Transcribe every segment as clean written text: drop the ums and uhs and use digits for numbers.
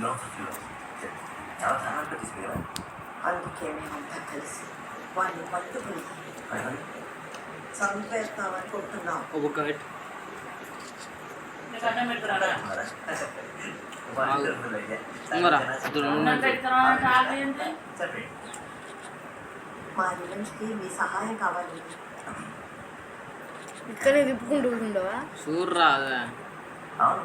చాలా ధనానికి తీసుకెళ్ళా. అందుకే మేమంతా కలిసి వాళ్ళు పట్టుకుని చంపేస్తామనుకుంటున్నాం. మా గురించి మీ సహాయం కావాలి. ఇక్కడే తిప్పుకుంటూ ఉండవా చూర్రా అవును,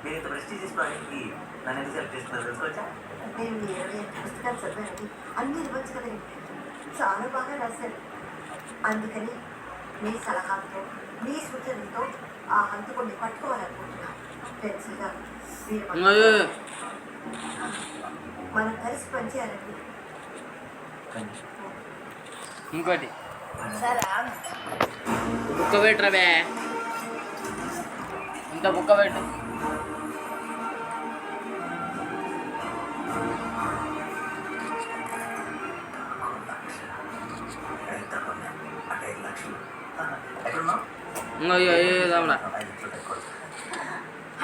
మీరు ఇంత ప్రెస్టీజియస్ ప్రాజెక్ట్కి నన్ను ఎందుకు సెలెక్ట్ చేస్తున్నారు తెలుసుకోవచ్చా? నేను మీ 28 పుస్తకాలు చదివానండి. అన్ని ఇవ్వచ్చు కదండి. చాలా బాగా రాశారు. అందుకని మీ సలహాతో మీ సూచనలతో ఆ హంతకుడిని పట్టుకోవాలనుకుంటున్నాను. పెన్సిల్గా మనం కలిసి పనిచేయాలండి. ఇంకోటి సరే బుక్క పెట్టరా బే, ఇంత బుక్క పెట్టు. తమ్ముడా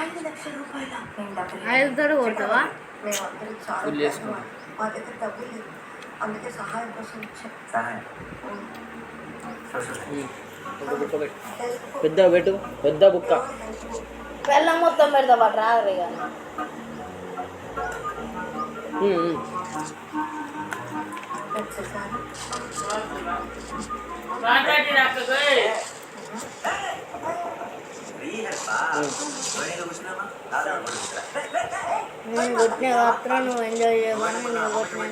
5 లక్షల రూపాయల 5 కొడతావా? మేమందరం చాలా ఫుల్ చేసుకో. మా దగ్గర డబ్బులు లేవు. అందుకే సహాయం కోసం వచ్చాం. పెద్ద పెట్టు, పెద్ద బుక్క. బెల్లం మొత్తం పెడతా పాటు రాదు కానీ నేను కొట్టిన మాత్రం నువ్వు ఎంజాయ్ చేయమని నేను కొట్టిన